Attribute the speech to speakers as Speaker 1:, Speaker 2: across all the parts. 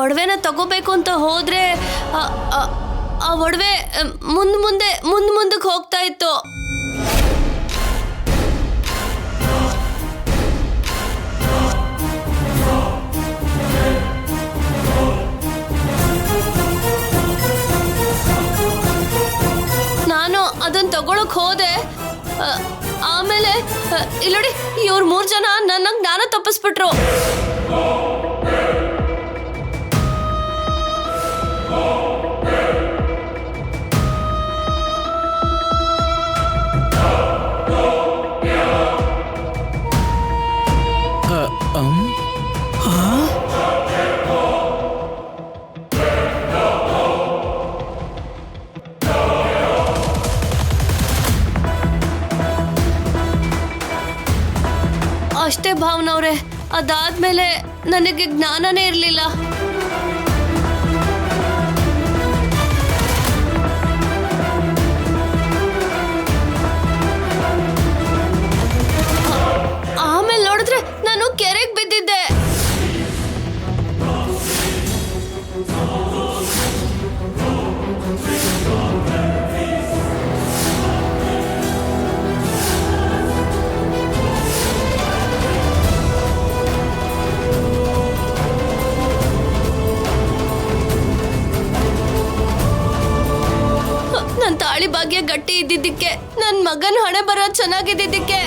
Speaker 1: ಒಡವೆನ ತಗೋಬೇಕು ಅಂತ ಹೋದ್ರೆ ಆ ಒಡವೆ ಮುಂದಕ್ಕೆ ಹೋಗ್ತಾ ಇತ್ತು. ನಾನು ಅದನ್ನ ತಗೊಳಕ್ ಹೋದೆ. ಆಮೇಲೆ ಇಲ್ಲೋಡಿ, ಇವ್ರ 3 ಜನ ನನ್ನ ಜ್ಞಾನ ತಪ್ಪಿಸ್ಬಿಟ್ರು. ಅಷ್ಟೇ ಭಾವನವ್ರೆ, ಅದಾದ್ಮೇಲೆ ನನಗೆ ಜ್ಞಾನನೇ ಇರಲಿಲ್ಲ. ಆಮೇಲೆ ನೋಡಿದ್ರೆ ನಾನು ಕೆರೆಗೆ ಬಿದ್ದಿದ್ದೆ. ನನ್ ತಾಳಿ ಭಾಗ್ಯ ಗಟ್ಟಿ ಇದ್ದಿದ್ದಕ್ಕೆ, ನನ್ ಮಗನ್ ಹಣೆ ಬರ ಚೆನ್ನಾಗಿದ್ದಿದ್ದಕ್ಕೆ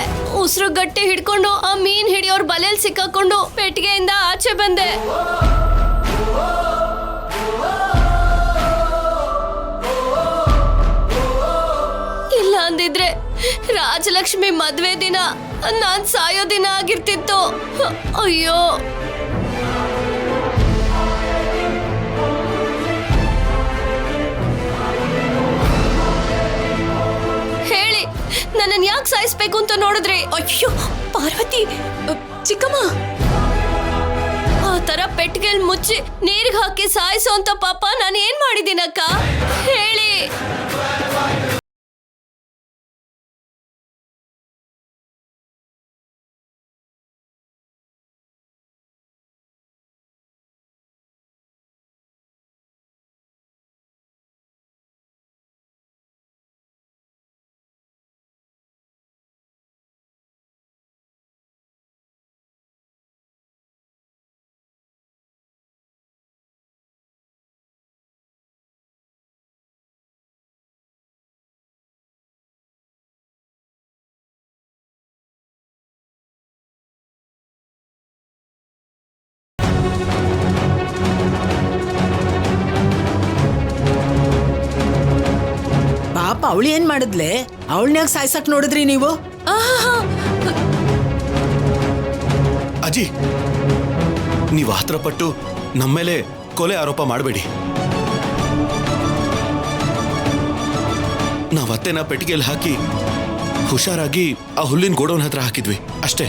Speaker 1: ಉಸಿರು ಗಟ್ಟಿ ಹಿಡ್ಕೊಂಡು ಆ ಮೀನ್ ಹಿಡಿಯೋರ್ ಬಲೆಲ್ ಸಿಕ್ಕಾಕೊಂಡು ಪೆಟ್ಟಿಗೆಯಿಂದ ಆಚೆ ಬಂದೆ. ಇಲ್ಲ ಅಂದಿದ್ರೆ ರಾಜಲಕ್ಷ್ಮಿ ಮದ್ವೆ ದಿನ ನಾನ್ ಸಾಯೋ ದಿನ ಆಗಿರ್ತಿತ್ತು. ಅಯ್ಯೋ, ನನ್ನನ್ನು ಯಾಕೆ ಸಾಯಿಸ್ಬೇಕು ಅಂತ ನೋಡಿದ್ರಿ?
Speaker 2: ಅಯ್ಯೋ ಪಾರ್ವತಿ, ಚಿಕ್ಕಮ್ಮ,
Speaker 1: ಆ ತರ ಪೆಟ್ಟಿಗೆಲ್ ಮುಚ್ಚಿ ನೀರಿಗೆ ಹಾಕಿ ಸಾಯಿಸೋ ಅಂತ ಪಾಪ ನಾನು ಏನ್ ಮಾಡಿದ್ದೀನಕ್ಕ? ಹೇಳಿ.
Speaker 2: ಪಾಪ ಅವಳು ಏನ್ ಮಾಡಿದ್ಲೆ? ಅವಳನ್ಯಾಗ ಸಾಯ್ಸಕ್ ನೋಡಿದ್ರಿ ನೀವು?
Speaker 3: ಅಜ್ಜಿ, ನೀವು ಆತರ ಪಟ್ಟು ನಮ್ಮೇಲೆ ಕೊಲೆ ಆರೋಪ ಮಾಡಬೇಡಿ. ನಾವ್ ಅತ್ತೆನ ಪೆಟ್ಟಿಗೆಯಲ್ಲಿ ಹಾಕಿ ಹುಷಾರಾಗಿ ಆ ಹುಲ್ಲಿನ ಗೋಡೌನ್ ಹತ್ರ ಹಾಕಿದ್ವಿ ಅಷ್ಟೇ.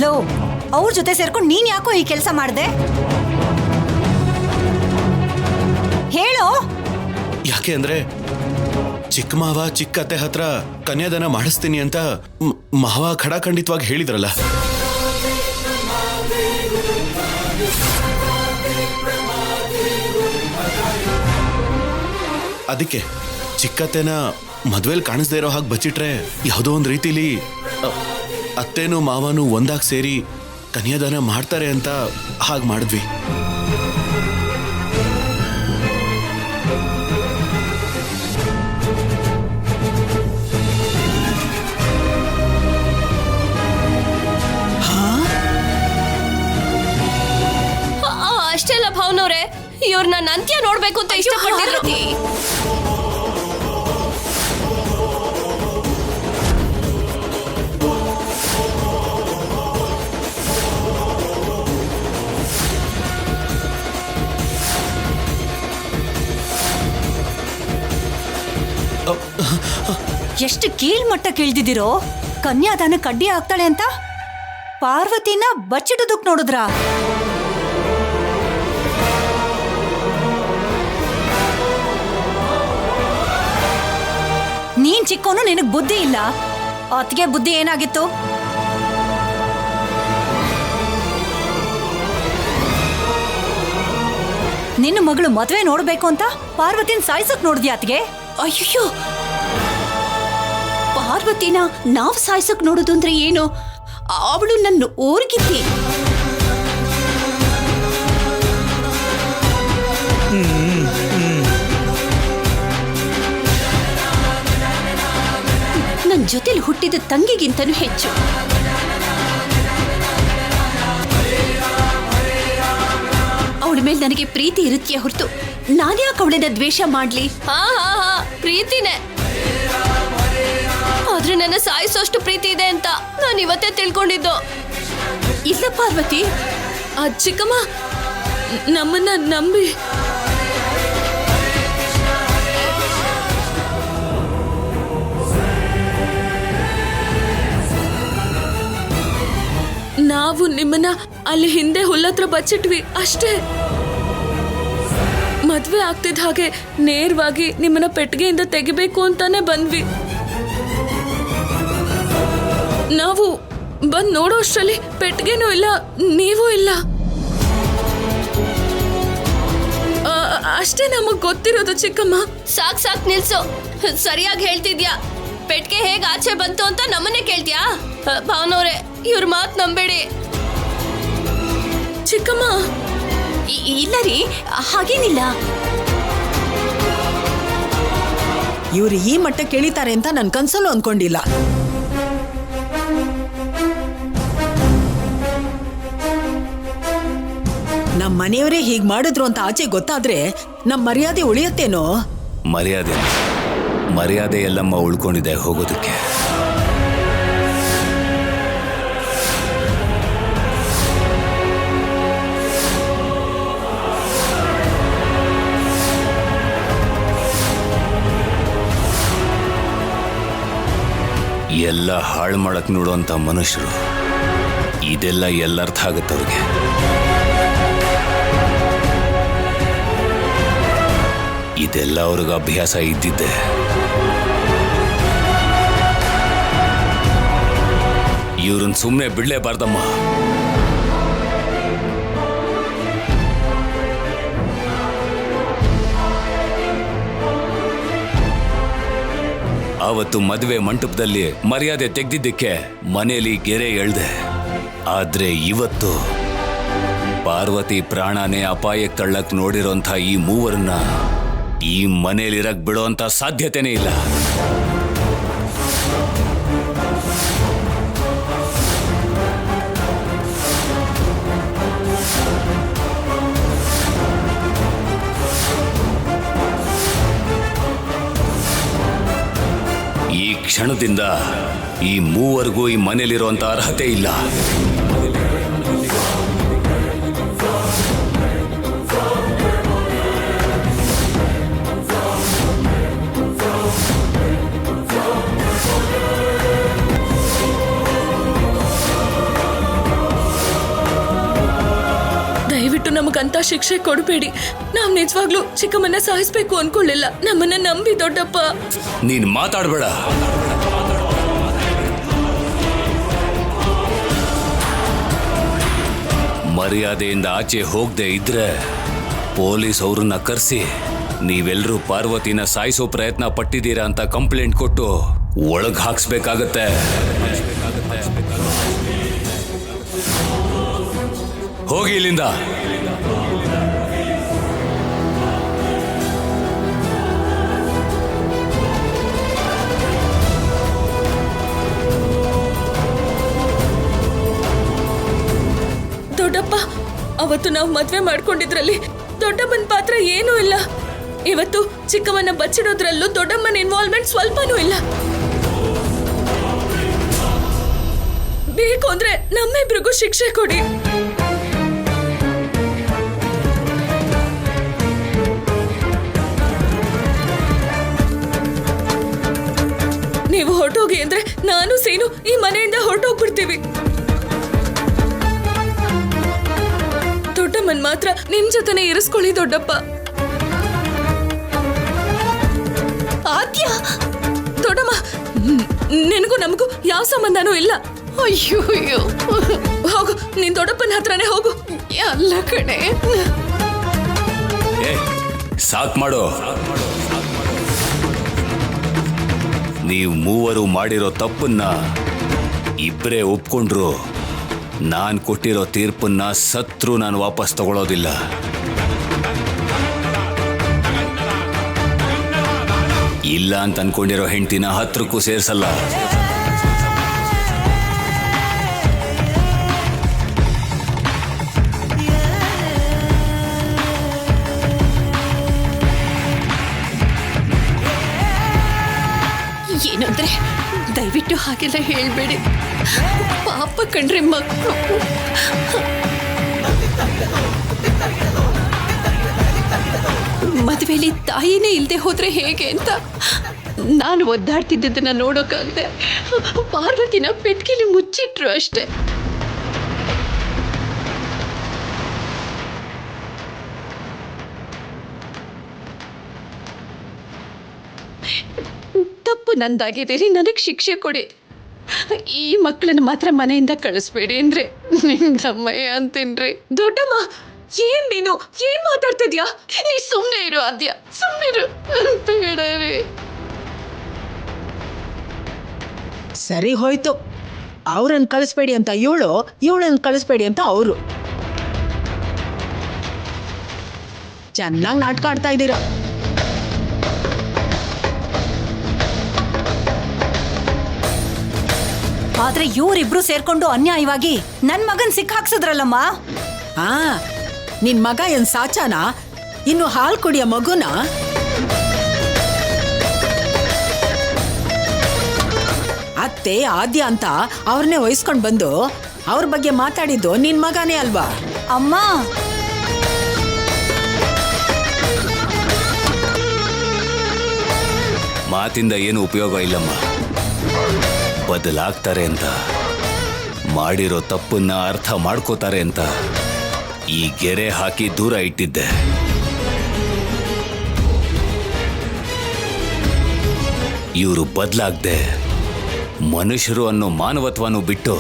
Speaker 4: ಲೋ, ಅವ್ರ ಜೊತೆ ಸೇರ್ಕೊಂಡು ನೀನ್ ಯಾಕೋ ಈ ಕೆಲಸ ಮಾಡ್ದೆ? ಹೇಳೋ.
Speaker 3: ಯಾಕೆ ಅಂದ್ರೆ ಚಿಕ್ಕ ಮಾವ ಚಿಕ್ಕ ಅತ್ತೆ ಹತ್ರ ಕನ್ಯಾದಾನ ಮಾಡಿಸ್ತೀನಿ ಅಂತ ಮಾವ ಖಡಾಖಂಡಿತವಾಗಿ ಹೇಳಿದ್ರಲ್ಲ. ಅದಕ್ಕೆ ಚಿಕ್ಕತ್ತೆನ ಮದ್ವೆಲ್ ಕಾಣಿಸ್ದೇ ಇರೋ ಹಾಗೆ ಬಚ್ಚಿಟ್ರೆ ಯಾವುದೋ ಒಂದು ರೀತಿಲಿ ಅತ್ತೇನು ಮಾವನು ಒಂದಾಗಿ ಸೇರಿ ಕನ್ಯಾದಾನ ಮಾಡ್ತಾರೆ ಅಂತ ಹಾಗೆ ಮಾಡಿದ್ವಿ.
Speaker 1: ಅಷ್ಟೇ ಅಲ್ಲ ಭಾವನವ್ರೆ, ಇವ್ರನ್ನ ಅಂತ್ಯ ನೋಡ್ಬೇಕು ಅಂತ ಇಷ್ಟಪಟ್ಟಿದ್ರು.
Speaker 4: ಎಷ್ಟು ಕೀಳ್ಮಟ್ಟ ಕೇಳ್ದಿದಿರೋ? ಕನ್ಯಾದಾನ ಕಡ್ಡಿ ಆಗ್ತಾಳೆ ಅಂತ ಪಾರ್ವತಿನ ಬಚ್ಚಿಡೋದಕ್ ನೋಡಿದ್ರ? ನೀನ್ ಚಿಕ್ಕೋನು, ನಿನಗ್ ಬುದ್ಧಿ ಇಲ್ಲ. ಅತ್ತಿಗೆ ಬುದ್ಧಿ ಏನಾಗಿತ್ತು? ನಿನ್ನ ಮಗಳು ಮದ್ವೆ ನೋಡ್ಬೇಕು ಅಂತ ಪಾರ್ವತಿನ ಸಾಯ್ಸಕ್ ನೋಡಿದ್ಯಾ ಅತ್ತಿಗೆ?
Speaker 1: ಅಯ್ಯೋ, ಪಾರ್ವತಿನ ನಾವ್ ಸಾಯ್ಸಕ್ ನೋಡುದು ಅಂದ್ರೆ ಏನು? ಅವಳು ನನ್ನ ಓರ್ಗಿದ್ದಿ. ನನ್ ಜೊತೆಲಿ ಹುಟ್ಟಿದ ತಂಗಿಗಿಂತನೂ ಹೆಚ್ಚು. ಅವಳ ಮೇಲೆ ನನಗೆ ಪ್ರೀತಿ ಇರುತ್ತೆಯೇ ಹೊರತು ನಾನ್ಯಾಕೆ ಅವಳನ್ನ ದ್ವೇಷ ಮಾಡ್ಲಿ? ಹಾ ಪ್ರೀತಿನೇ. ಆದ್ರೆ ನನ್ನ ಸಾಯಿಸೋಷ್ಟು ಪ್ರೀತಿ ಇದೆ ಅಂತ ನಾನು ಇವತ್ತೇ ತಿಳ್ಕೊಂಡಿದ್ದು. ಇಲ್ಲ ಪಾರ್ವತಿ, ಆ ಚಿಕ್ಕಮ್ಮ ನಮ್ಮನ್ನ ನಂಬಿ ನಾವು ನಿಮ್ಮನ್ನ ಅಲ್ಲಿ ಹಿಂದೆ ಹುಲ್ಲತ್ರ ಬಚ್ಚಿಟ್ವಿ ಅಷ್ಟೇ. ಮದ್ವೆ ಆಗ್ತಿದ್ದ ಹಾಗೆ ನೇರವಾಗಿ ನಿಮ್ಮನ್ನ ಪೆಟ್ಟಿಗೆಯಿಂದ ತೆಗಿಬೇಕು ಅಂತಾನೆ ಬಂದ್ವಿ. ನಾವು ಬಂದ್ ನೋಡೋ ಅಷ್ಟರಲ್ಲಿ ಪೆಟ್ಟಿಗೆನೂ ಇಲ್ಲ, ನೀವೂ ಇಲ್ಲ. ಅಷ್ಟೇ ನಮಗ್ ಗೊತ್ತಿರೋದು ಚಿಕ್ಕಮ್ಮ. ಸಾಕ್ ನಿಲ್ಸು. ಸರಿಯಾಗಿ ಹೇಳ್ತಿದ್ಯಾ. ಪೆಟ್ಟಿಗೆ ಹೇಗ್ ಆಚೆ ಬಂತು ಅಂತ ನಮ್ಮನ್ನೇ ಕೇಳ್ತೀಯಾ? ಭಾವನವ್ರೆ, ಇವ್ರ ಮಾತ್ ನಂಬೇಡಿ. ಚಿಕ್ಕಮ್ಮ, ಇಲ್ಲ ರೀ, ಹಾಗೇನಿಲ್ಲ.
Speaker 2: ಇವ್ರು ಈ ಮಟ್ಟ ಕೇಳಿತಾರೆ ಅಂತ ನನ್ ಕನ್ಸಲ್ಲೂ ಅನ್ಕೊಂಡಿಲ್ಲ. ನಮ್ ಮನೆಯವರೇ ಹೀಗ್ ಮಾಡಿದ್ರು ಅಂತ ಆಚೆ ಗೊತ್ತಾದ್ರೆ ನಮ್ ಮರ್ಯಾದೆ ಉಳಿಯತ್ತೇನೋ?
Speaker 5: ಮರ್ಯಾದೆ ಎಲ್ಲಮ್ಮ ಉಳ್ಕೊಂಡಿದೆ ಹೋಗೋದಕ್ಕೆ. ಎಲ್ಲ ಹಾಳು ಮಾಡಕ್ ನೋಡುವಂತ ಮನುಷ್ಯರು. ಇದೆಲ್ಲ ಎಲ್ಲರ್ಥ ಆಗುತ್ತೆ ಅವ್ರಿಗೆ. ಇದೆಲ್ಲ ಅವ್ರಿಗೆ ಅಭ್ಯಾಸ ಇದ್ದಿದ್ದೆ. ಇವ್ರನ್ನ ಸುಮ್ಮನೆ ಬಿಡ್ಲೇಬಾರ್ದಮ್ಮ. ಆವತ್ತು ಮದುವೆ ಮಂಟಪದಲ್ಲಿ ಮರ್ಯಾದೆ ತೆಗೆದಿದ್ದಕ್ಕೆ ಮನೆಯಲ್ಲಿ ಗೆರೆ ಎಳ್ದೆ. ಆದ್ರೆ ಇವತ್ತು ಪಾರ್ವತಿ ಪ್ರಾಣನೇ ಅಪಾಯಕ್ಕೆ ತಳ್ಳಕ್ ನೋಡಿರೋಂಥ ಈ ಮೂವರನ್ನ ಈ ಮನೇಲಿರಕ್ ಬಿಡೋಂಥ ಸಾಧ್ಯತೆನೇ ಇಲ್ಲ. ಈ ಕ್ಷಣದಿಂದ ಈ ಮೂವರಿಗೂ ಈ ಮನೇಲಿರುವಂತ ಅರ್ಹತೆ ಇಲ್ಲ.
Speaker 1: ದಯವಿಟ್ಟು ನಮಗಂತ ಶಿಕ್ಷೆ ಕೊಡಬೇಡಿ. ನಾವ್ ನಿಜವಾಗ್ಲೂ ಚಿಕ್ಕಮ್ಮನ್ನ ಸಾಯಿಸ್ಬೇಕು ಅನ್ಕೊಳ್ಳಿಲ್ಲ. ನಮ್ಮನ್ನ ನಂಬಿ ದೊಡ್ಡಪ್ಪ.
Speaker 5: ನೀನ್ ಮಾತಾಡ್ಬೇಡ. ಮರ್ಯಾದೆಯಿಂದ ಆಚೆ ಹೋಗದೆ ಇದ್ರೆ ಪೊಲೀಸ್ ಅವ್ರನ್ನ ಕರೆಸಿ ನೀವೆಲ್ಲರೂ ಪಾರ್ವತಿನ ಸಾಯಿಸೋ ಪ್ರಯತ್ನ ಪಟ್ಟಿದ್ದೀರಾ ಅಂತ ಕಂಪ್ಲೇಂಟ್ ಕೊಟ್ಟು ಒಳಗ್ ಹಾಕ್ಸ್ಬೇಕಾಗತ್ತೆ. ಹೋಗಿ ಇಲ್ಲಿಂದ.
Speaker 1: ದೊಡ್ಡಪ್ಪ, ಅವತ್ತು ನಾವು ಮದ್ವೆ ಮಾಡ್ಕೊಂಡಿದ್ರಲ್ಲಿ ದೊಡ್ಡಮ್ಮನ ಪಾತ್ರ ಏನೂ ಇಲ್ಲ. ಇವತ್ತು ಚಿಕ್ಕಮ್ಮನ ಬಚ್ಚಿಡೋದ್ರಲ್ಲೂ ದೊಡ್ಡಮ್ಮನ ಇನ್ವಾಲ್ವ್ಮೆಂಟ್ ಸ್ವಲ್ಪನೂ ಇಲ್ಲ. ಬೇಕು ಅಂದ್ರೆ ನಮ್ಮಿಬ್ರಿಗೂ ಶಿಕ್ಷೆ ಕೊಡಿ. ನೀವು ಹೊರಟೋಗಿ ಅಂದ್ರೆ ನಾನು ಸೀನು ಈ ಮನೆಯಿಂದ ಹೊರಟೋಗ್ಬಿಡ್ತೀವಿ. ದೊಡ್ಡಮ್ಮನ್ ಮಾತ್ರ ನಿಮ್ ಜೊತೆನೆ ಇರಿಸ್ಕೊಳ್ಳಿ ದೊಡ್ಡಪ್ಪ. ಆದ್ಯ, ದೊಡ್ಡಮ್ಮ, ನಿನಗೂ
Speaker 6: ನಮಗೂ ಯಾವ ಸಂಬಂಧನೂ ಇಲ್ಲ.
Speaker 1: ಅಯ್ಯೋ ಅಯ್ಯೋ,
Speaker 6: ಹೋಗು, ನಿನ್ ದೊಡ್ಡಪ್ಪನ ಹತ್ರನೇ ಹೋಗು.
Speaker 1: ಅಲ್ಲ ಕಣೆ.
Speaker 5: ಏ ಸಾಕ್ ಮಾಡು. ನೀವು ಮೂವರು ಮಾಡಿರೋ ತಪ್ಪನ್ನ ಇಬ್ಬರೇ ಒಪ್ಕೊಂಡ್ರು ನಾನ್ ಕೊಟ್ಟಿರೋ ತೀರ್ಪನ್ನ ಸತ್ರು ನಾನು ವಾಪಸ್ ತಗೊಳ್ಳೋದಿಲ್ಲ. ಇಲ್ಲ ಅಂತ ಅನ್ಕೊಂಡಿರೋ ಹೆಂಡತಿನ ಹತ್ರಕ್ಕೂ ಸೇರ್ಸಲ್ಲ.
Speaker 1: ಏನಂದ್ರೆ ದಯವಿಟ್ಟು ಹಾಗೆಲ್ಲ ಹೇಳ್ಬೇಡಿ. ಪಾಪ ಕಣ್ರಿ ಮಕ್ಕಳು. ಮದುವೆಲಿ ತಾಯಿನೇ ಇಲ್ಲದೆ ಹೋದ್ರೆ ಹೇಗೆ ಅಂತ ನಾನು ಒದ್ದಾಡ್ತಿದ್ದದನ್ನ ನೋಡೋಕಾಗದೆ ಪಾರ್ವತಿನ ಪೆಟ್ಕಿಲಿ ಮುಚ್ಚಿಟ್ರು ಅಷ್ಟೆ. ತಪ್ಪು ನಂದಾಗಿದ್ದೀರಿ, ನನಗೆ ಶಿಕ್ಷೆ ಕೊಡಿ. ಈ ಮಕ್ಕಳನ್ನ ಮಾತ್ರ ಮನೆಯಿಂದ ಕಳಿಸ್ಬೇಡಿ ಅಂದ್ರೆ ನಿಮ್ದಮ್ಮಯ್ಯ ಅಂತೇನ್ರಿ.
Speaker 6: ದೊಡ್ಡಮ್ಮ, ಏನ್ ನೀನು ಏನ್ ಮಾತಾಡ್ತಿದ್ಯಾ?
Speaker 1: ನೀ ಸುಮ್ಮನೆ ಇರು ಆದ್ಯ, ಸುಮ್ಮನೆ ಬೇಡ ರೀ.
Speaker 2: ಸರಿ ಹೋಯ್ತು. ಅವ್ರನ್ನ ಕಳಿಸ್ಬೇಡಿ ಅಂತ ಇವಳನ್ನ ಕಳಿಸ್ಬೇಡಿ ಅಂತ ಅವರು. ಚೆನ್ನಾಗಿ ನಾಟಕ ಆಡ್ತಾ ಇದ್ದೀರಾ.
Speaker 4: ಆದ್ರೆ ಇವ್ರಿಬ್ರು ಸೇರ್ಕೊಂಡು ಅನ್ಯಾಯವಾಗಿ ನನ್ ಮಗನ್ ಸಿಕ್ಕಾಕ್ಸಿದ್ರಲ್ಲಮ್ಮ.
Speaker 2: ನಿನ್ ಮಗ ಏನ್ ಸಾಚಾನ? ಇನ್ನು ಹಾಲು ಕುಡಿಯೋ ಮಗುನ? ಅತ್ತೆ ಆದ್ಯ ಅಂತ ಅವ್ರನ್ನೇ ವಹಿಸ್ಕೊಂಡ್ ಬಂದು ಅವ್ರ ಬಗ್ಗೆ ಮಾತಾಡಿದ್ದು ನಿನ್ ಮಗನೇ ಅಲ್ವಾ?
Speaker 4: ಅಮ್ಮ,
Speaker 5: ಮಾತಿಂದ ಏನು ಉಪಯೋಗ ಇಲ್ಲಮ್ಮ. ಬದಲಾಗ್ತಾರೆ ಅಂತ, ಮಾಡಿರೋ ತಪ್ಪನ್ನ ಅರ್ಥ ಮಾಡ್ಕೋತಾರೆ ಅಂತ ಈ ಗೆರೆ ಹಾಕಿ ದೂರ ಇಟ್ಟಿದ್ದೆ. ಇವರು ಬದಲಾಗ್ದೆ ಮನುಷ್ಯರು ಅನ್ನೋ ಮಾನವತ್ವನೂ ಬಿಟ್ಟು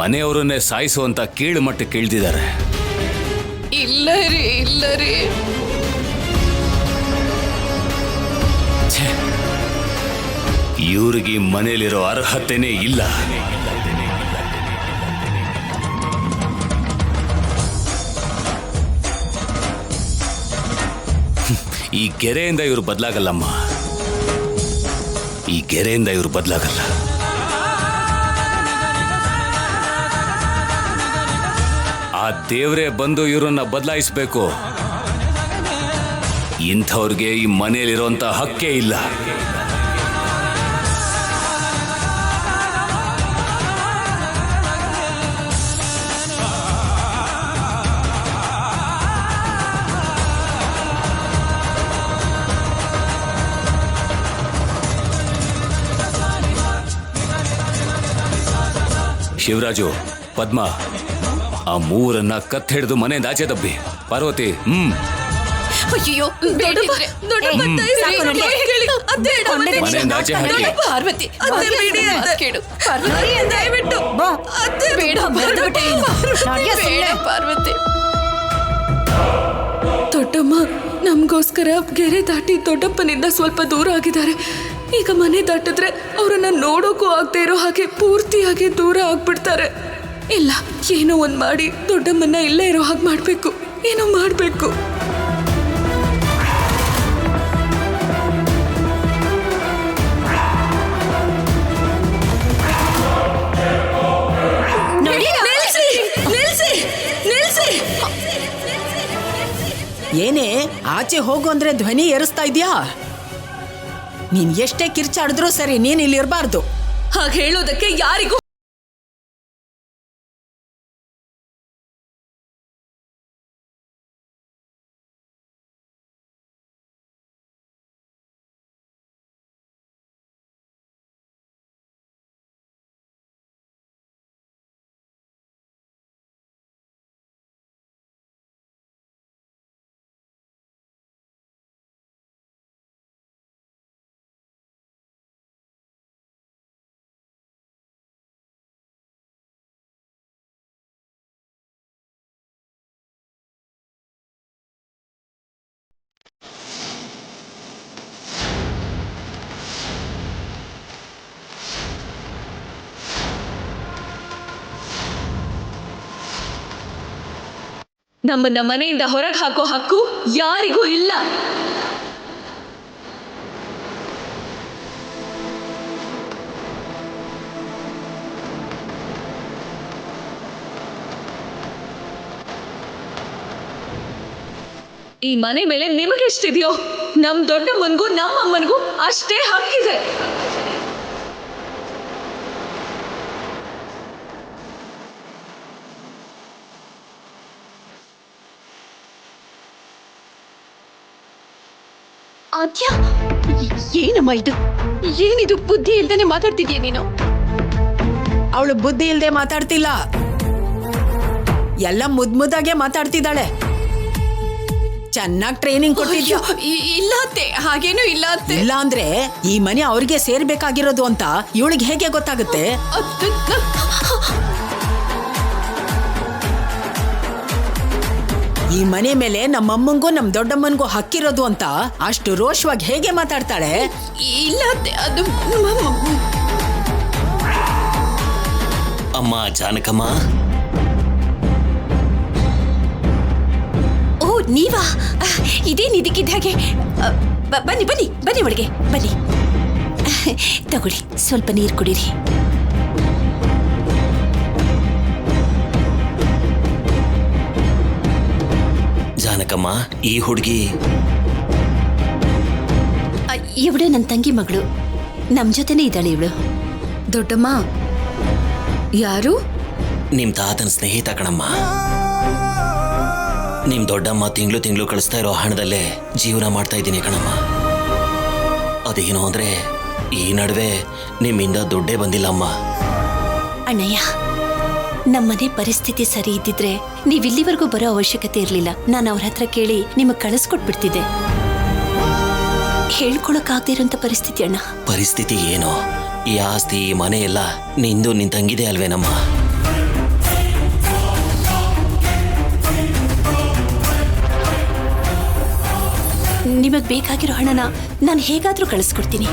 Speaker 5: ಮನೆಯವರನ್ನೇ ಸಾಯಿಸುವಂತ ಕೀಳು ಮಟ್ಟಕ್ಕೆ ಇಳಿದಿದ್ದಾರೆ.
Speaker 1: ಇಲ್ಲ ರೀ, ಇಲ್ಲ ರೀ.
Speaker 5: ಇವ್ರಿಗೆ ಮನೇಲಿರೋ ಅರ್ಹತೆನೇ ಇಲ್ಲ. ಈ ಗೆರೆಯಿಂದ ಇವರು ಬದಲಾಗಲ್ಲಮ್ಮ, ಈ ಗೆರೆಯಿಂದ ಇವರು ಬದಲಾಗಲ್ಲ. ಆ ದೇವರೇ ಬಂದು ಇವರನ್ನ ಬದಲಾಯಿಸಬೇಕು. ಇಂಥವ್ರಿಗೆ ಈ ಮನೆಯಲ್ಲಿರುವಂತ ಹಕ್ಕೇ ಇಲ್ಲ. ಶಿವರಾಜು, ಪದ್ಮ, ಆ ಮೂವರನ್ನ ಕತ್ ಹಿಡಿದು ಮನೆಯಿಂದ ಆಚೆ ದಬ್ಬಿ. ಪಾರ್ವತಿ,
Speaker 1: ಅಯ್ಯೋ,
Speaker 6: ದೊಡ್ಡಮ್ಮ, ದೊಡ್ಡಮ್ಮ,
Speaker 4: ಸಾಕು ನೋಡಿ.
Speaker 5: ಮನೆಯಿಂದ ಆಚೆ ಹಾಕಿ.
Speaker 1: ಪಾರ್ವತಿ,
Speaker 6: ಅತ್ತೆ ಬಿಡಿ ಅತ್ತೆ.
Speaker 1: ಕೇಳು.
Speaker 6: ದಯವಿಟ್ಟು ಅತ್ತೆ,
Speaker 1: ಬೇಡ, ಬೇಡ ಪಾರ್ವತಿ.
Speaker 6: ದೊಡ್ಡಮ್ಮ ನಮಗೋಸ್ಕರ ಗೆರೆ ದಾಟಿ ದೊಡ್ಡಪ್ಪನಿಂದ ಸ್ವಲ್ಪ ದೂರ ಆಗಿದ್ದಾರೆ. ಈಗ ಮನೆ ದಾಟಿದ್ರೆ ಅವರನ್ನ ನೋಡೋಕ್ಕೂ ಆಗದೆ ಇರೋ ಹಾಗೆ ಪೂರ್ತಿಯಾಗಿ ದೂರ ಆಗ್ಬಿಡ್ತಾರೆ. ಇಲ್ಲ, ಏನೋ ಒಂದ್ ಮಾಡಿ ದೊಡ್ಡಮ್ಮನ್ನ ಇಲ್ಲೇ ಇರೋ ಹಾಗೆ ಮಾಡ್ಬೇಕು, ಏನೋ ಮಾಡ್ಬೇಕು.
Speaker 2: ಏನೇ ಆಚೆ ಹೋಗು ಅಂದ್ರೆ ಧ್ವನಿ ಏರಿಸ್ತಾ ಇದ್ಯಾ? ನೀನ್ ಎಷ್ಟೇ ಕಿರ್ಚಾಡಿದ್ರೂ ಸರಿ, ನೀನ್ ಇಲ್ಲಿ ಇರಬಾರ್ದು.
Speaker 6: ಹಾಗೆ ಹೇಳೋದಕ್ಕೆ ಯಾರಿಗೂ ನಮ್ಮನ್ನ ಮನೆಯಿಂದ ಹೊರಗೆ ಹಾಕೋ ಹಕ್ಕು ಯಾರಿಗೂ ಇಲ್ಲ. ಈ ಮನೆ ಮೇಲೆ ನಿಮಗೆಷ್ಟಿದೆಯೋ ನಮ್ ದೊಡ್ಡಮ್ಮನ್ಗೂ ನಮ್ಮ ಅಮ್ಮನಿಗೂ ಅಷ್ಟೇ ಹಕ್ಕಿದೆ. ಆದ್ಯ, ಏನಮ್ಮ ಇದು? ಏನಿದು ಬುದ್ಧಿ ಇಲ್ದೇನೆ ಮಾತಾಡ್ತಿದ್ಯಾ ನೀನು?
Speaker 2: ಅವಳು ಬುದ್ಧಿ ಇಲ್ದೆ ಮಾತಾಡ್ತಿಲ್ಲ, ಎಲ್ಲ ಮುದ್ದಾಗೆ ಮಾತಾಡ್ತಿದ್ದಾಳೆ. ಚೆನ್ನಾಗಿ ಟ್ರೈನಿಂಗ್ ಕೊಟ್ಟಿದ್ಯಾ?
Speaker 6: ಇಲ್ಲ ಅತ್ತೆ, ಹಾಗೇನೂ ಇಲ್ಲ ಅತ್ತೆ.
Speaker 2: ಇಲ್ಲ ಅಂದ್ರೆ ಈ ಮನೆ ಅವ್ರಿಗೆ ಸೇರ್ಬೇಕಾಗಿರೋದು ಅಂತ ಇವಳಿಗೆ ಹೇಗೆ ಗೊತ್ತಾಗುತ್ತೆ? ಈ ಮನೆ ಮೇಲೆ ನಮ್ಮಮ್ಮಂಗೂ ನಮ್ ದೊಡ್ಡಮ್ಮನ್ಗೂ ಹಕ್ಕಿರೋದು ಅಂತ ಅಷ್ಟು ರೋಷವಾಗಿ ಹೇಗೆ ಮಾತಾಡ್ತಾಳೆ?
Speaker 6: ಇಲ್ಲ ಅತ್ತೆ, ಅದು
Speaker 7: ಅಮ್ಮ ಜಾನಕಮ್ಮ.
Speaker 6: ಓ ನೀವಾ? ಇದೇನು ಇದಕ್ಕಿದ್ದ ಹಾಗೆ? ಬನ್ನಿ ಬನ್ನಿ ಬನ್ನಿ ಒಳಗೆ ಬನ್ನಿ. ತಗೊಳ್ಳಿ, ಸ್ವಲ್ಪ ನೀರು ಕುಡೀರಿ.
Speaker 7: ಜಾನಕಮ್ಮ, ಈ ಹುಡುಗಿ
Speaker 6: ಇವಳು ನನ್ನ ತಂಗಿ ಮಗಳು, ನಮ್ ಜೊತೆನೇ ಇದ್ದಾಳೆ ಇವಳು. ದೊಡ್ಡಮ್ಮ ಯಾರು?
Speaker 7: ನಿಮ್ ತಾತನ ಸ್ನೇಹಿತ ಕಣಮ್ಮ. ನಿಮ್ ದೊಡ್ಡಮ್ಮ ತಿಂಗಳು ಕಳಿಸ್ತಾ ಇರೋ ಹಣದಲ್ಲೇ ಜೀವನ ಮಾಡ್ತಾ ಇದ್ದೀನಿ ಕಣಮ್ಮ. ಅದೇನು ಅಂದ್ರೆ ಈ ನಡುವೆ ನಿಮ್ಮಿಂದ ದುಡ್ಡೇ ಬಂದಿಲ್ಲಮ್ಮ.
Speaker 6: ಅಣ್ಣಯ್ಯ, ನಮ್ಮನೆ ಪರಿಸ್ಥಿತಿ ಸರಿ ಇದ್ದಿದ್ರೆ ನೀವಿಲ್ಲಿವರೆಗೂ ಬರೋ ಅವಶ್ಯಕತೆ ಇರಲಿಲ್ಲ. ನಾನು ಅವ್ರ ಹತ್ರ ಕೇಳಿ ನಿಮಗೆ ಕಳಿಸ್ಕೊಟ್ಬಿಡ್ತಿದ್ದೆ. ಹೇಳ್ಕೊಳಕ್ಕಾಗದೇ ಇರೋಂಥ ಪರಿಸ್ಥಿತಿ ಅಣ್ಣ.
Speaker 7: ಪರಿಸ್ಥಿತಿ ಏನು? ಈ ಆಸ್ತಿ, ಈ ಮನೆ ಎಲ್ಲ ನಿಂದು ನಿನ್ ತಂಗಿದೆ ಅಲ್ವೇನಮ್ಮ?
Speaker 6: ನಿಮಗೆ ಬೇಕಾಗಿರೋ ಹಣನ ನಾನು ಹೇಗಾದ್ರೂ ಕಳಿಸ್ಕೊಡ್ತೀನಿ.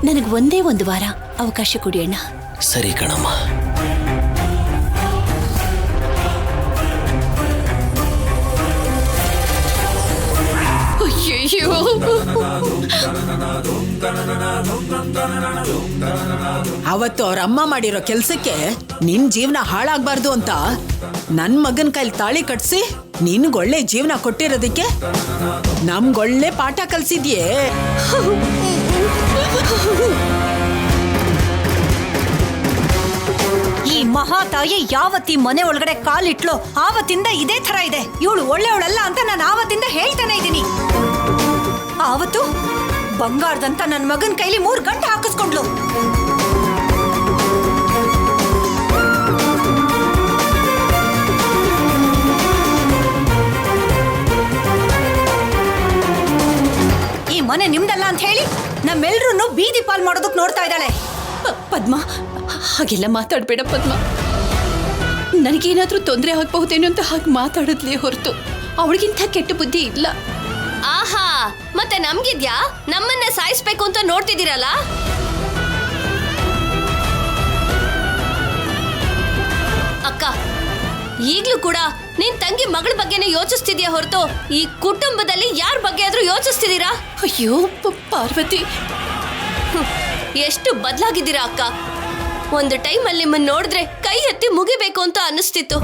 Speaker 6: ನನಗೆ ಒಂದೇ ಒಂದು ವಾರ ಅವಕಾಶ ಕೊಡಿ ಅಣ್ಣ.
Speaker 7: ಸರಿ ಕಣಮ್ಮ.
Speaker 6: ಅಯ್ಯಯ್ಯೋ,
Speaker 2: ಅವತ್ತು ಅವ್ರ ಅಮ್ಮ ಮಾಡಿರೋ ಕೆಲ್ಸಕ್ಕೆ ನಿನ್ ಜೀವನ ಹಾಳಾಗ್ಬಾರ್ದು ಅಂತ ನನ್ ಮಗನ್ ಕೈಲಿ ತಾಳಿ ಕಟ್ಸಿ ನಿನ್ಗೊಳ್ಳೆ ಜೀವನ ಕೊಟ್ಟಿರೋದಕ್ಕೆ ನಮ್ಗೊಳ್ಳೆ ಪಾಠ ಕಲ್ಸಿದ್ಯೇ.
Speaker 4: ಈ ಮಹಾತಾಯಿ ಯಾವತ್ತಿ ಮನೆ ಒಳಗಡೆ ಕಾಲಿಟ್ಲೋ ಆವತ್ತಿಂದ ಇದೇ ತರ ಇದೆ. ಇವಳು ಒಳ್ಳೆಯವಳಲ್ಲ ಅಂತ ನಾನು ಆವತ್ತಿಂದ ಹೇಳ್ತಾನೆ ಇದ್ದೀನಿ. ಆವತ್ತು ಬಂಗಾರದಂತ ನನ್ನ ಮಗನ ಕೈಲಿ 3 ಗಂಟೆ ಹಾಕಿಸ್ಕೊಂಡ್ಲು. ಈ ಮನೆ ನಿಮ್ದಲ್ಲ ಅಂತ ಹೇಳಿ ನಮ್ಮೆಲ್ರೂ ಬೀದಿ ಪಾಲ್ ಮಾಡೋದಕ್ಕೆ ನೋಡ್ತಾ ಇದ್ದಾಳೆ.
Speaker 6: ಪದ್ಮ, ಹಾಗೆಲ್ಲ ಮಾತಾಡ್ಬೇಡ ಪದ್ಮ. ನನಗೇನಾದ್ರೂ ತೊಂದರೆ ಆಗ್ಬಹುದೇನೋ ಅಂತ ಹಾಗೆ ಮಾತಾಡಿದ್ಲೇ ಹೊರತು ಅವಳಿಗಿಂತ ಕೆಟ್ಟ ಬುದ್ಧಿ ಇಲ್ಲ.
Speaker 1: ಆಹಾ, ಮತ್ತೆ ನಮ್ಗಿದ್ಯಾ? ನಮ್ಮನ್ನೇ ಸಾಯಿಸ್ಬೇಕು ಅಂತ ನೋಡ್ತಿದ್ದೀರಲ್ಲ? ಅಕ್ಕ, ಈಗ್ಲೂ ಕೂಡ ನಿನ್ ತಂಗಿ ಮಗಳ ಬಗ್ಗೆನೇ ಯೋಚಿಸ್ತಿದ್ಯಾ ಹೊರತು ಈ ಕುಟುಂಬದಲ್ಲಿ ಯಾರ ಬಗ್ಗೆ ಆದ್ರೂ ಯೋಚಿಸ್ತಿದ್ದೀರಾ?
Speaker 6: ಅಯ್ಯೋ ಪಾರ್ವತಿ,
Speaker 1: ಎಷ್ಟು ಬದಲಾಗಿದ್ದೀರಾ ಅಕ್ಕ. ಒಂದು ಟೈಮಲ್ಲಿ ನಿಮ್ಮನ್ನ ನೋಡಿದ್ರೆ ಕೈ ಎತ್ತಿ ಮುಗಿಬೇಕು ಅಂತ ಅನಿಸ್ತಿತ್ತು.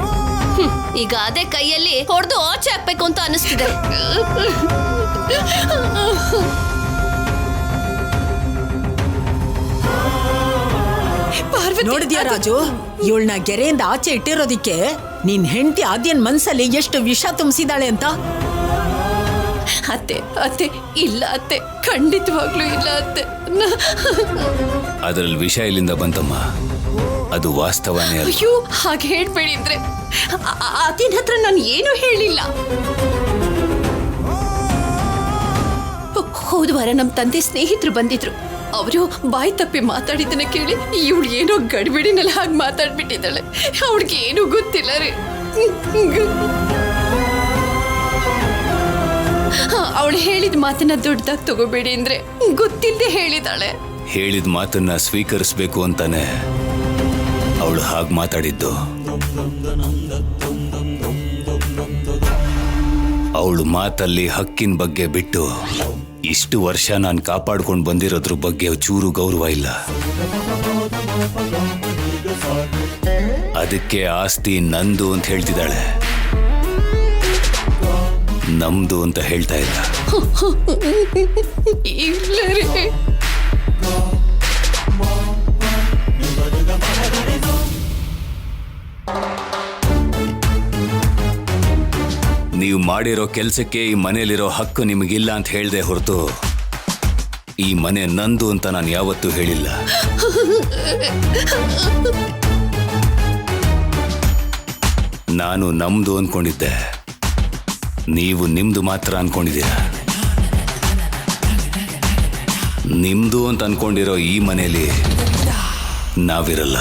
Speaker 1: ಈಗ ಅದೇ ಕೈಯಲ್ಲಿ ಹೊಡೆದು ಆಚೆ ಹಾಕ್ಬೇಕು ಅಂತ ಅನಿಸ್ತಿದೆ.
Speaker 2: ನೋಡಿದ್ಯಾ ರಾಜು, ಇವಳನ್ನ ಗೆರೆಯಿಂದ ಆಚೆ ಇಟ್ಟಿರೋದಿಕ್ಕೆ ನಿನ್ ಹೆಂಡತಿ ಆದ್ಯನ್ ಮನ್ಸಲ್ಲಿ ಎಷ್ಟು ವಿಷ ತುಂಬಿಸಿದಾಳೆ ಅಂತ.
Speaker 6: ಅತ್ತೆ ಅತ್ತೆ, ಇಲ್ಲ ಅತ್ತೆ, ಖಂಡಿತವಾಗ್ಲೂ ಇಲ್ಲ ಅತ್ತೆ.
Speaker 5: ಅದರಲ್ಲಿ ವಿಷ ಇಲ್ಲಿಂದ ಬಂತಮ್ಮ, ಅದು ವಾಸ್ತವನೇ ಅಲ್ಲ.
Speaker 6: ಅಯ್ಯೋ, ಹಾಗೆ ಹೇಳ್ಬೇಡಿ ಅಂದ್ರೆ ಅತಿನ ಹತ್ರ ನಾನು ಏನು ಹೇಳಿಲ್ಲ. ಹೋದ ವಾರ ನಮ್ಮ ತಂದೆ ಸ್ನೇಹಿತರು ಬಂದಿದ್ರು. ಅವರು ಬಾಯಿ ತಪ್ಪಿ ಮಾತಾಡಿದ್ದನ್ನ ಕೇಳಿ ಇವಳು ಏನೋ ಗಡಿಬಿಡಿನಲ್ಲಿ ಹಾಗೆ ಮಾತಾಡ್ಬಿಟ್ಟಿದ್ದಾಳೆ. ಅವಳಿಗೆ ಏನೂ ಗೊತ್ತಿಲ್ಲ ರೀ. ಅವಳು ಹೇಳಿದ ಮಾತನ್ನ ದೊಡ್ಡದಾಗಿ ತಗೋಬೇಡಿ ಅಂದ್ರೆ ಗೊತ್ತಿಲ್ಲದೆ ಹೇಳಿದಾಳೆ.
Speaker 5: ಹೇಳಿದ ಮಾತನ್ನ ಸ್ವೀಕರಿಸಬೇಕು ಅಂತಾನೆ ಅವಳು ಹಾಗೆ ಮಾತಾಡಿದ್ದು. ಅವಳು ಮಾತಲ್ಲಿ ಹಕ್ಕಿನ ಬಗ್ಗೆ ಬಿಟ್ಟು ಇಷ್ಟು ವರ್ಷ ನಾನು ಕಾಪಾಡ್ಕೊಂಡು ಬಂದಿರೋದ್ರ ಬಗ್ಗೆ ಚೂರು ಗೌರವ ಇಲ್ಲ. ಅದಕ್ಕೆ ಆಸ್ತಿ ನಂದು ಅಂತ ಹೇಳ್ತಿದ್ದಾಳೆ, ನಮ್ದು ಅಂತ ಹೇಳ್ತಾ ಇಲ್ಲ.
Speaker 6: ಇಲ್ಲ ರೀ,
Speaker 5: ನೀವು ಮಾಡಿರೋ ಕೆಲಸಕ್ಕೆ ಈ ಮನೇಲಿರೋ ಹಕ್ಕು ನಿಮಗಿಲ್ಲ ಅಂತ ಹೇಳ್ದೆ ಹೊರತು ಈ ಮನೆ ನಂದು ಅಂತ ನಾನು ಯಾವತ್ತೂ ಹೇಳಿಲ್ಲ. ನಾನು ನಮ್ದು ಅನ್ಕೊಂಡಿದ್ದೆ, ನೀವು ನಿಮ್ದು ಮಾತ್ರ ಅನ್ಕೊಂಡಿದ್ದೀರ. ನಿಮ್ದು ಅಂತ ಅನ್ಕೊಂಡಿರೋ ಈ ಮನೇಲಿ ನಾವಿರಲ್ಲ.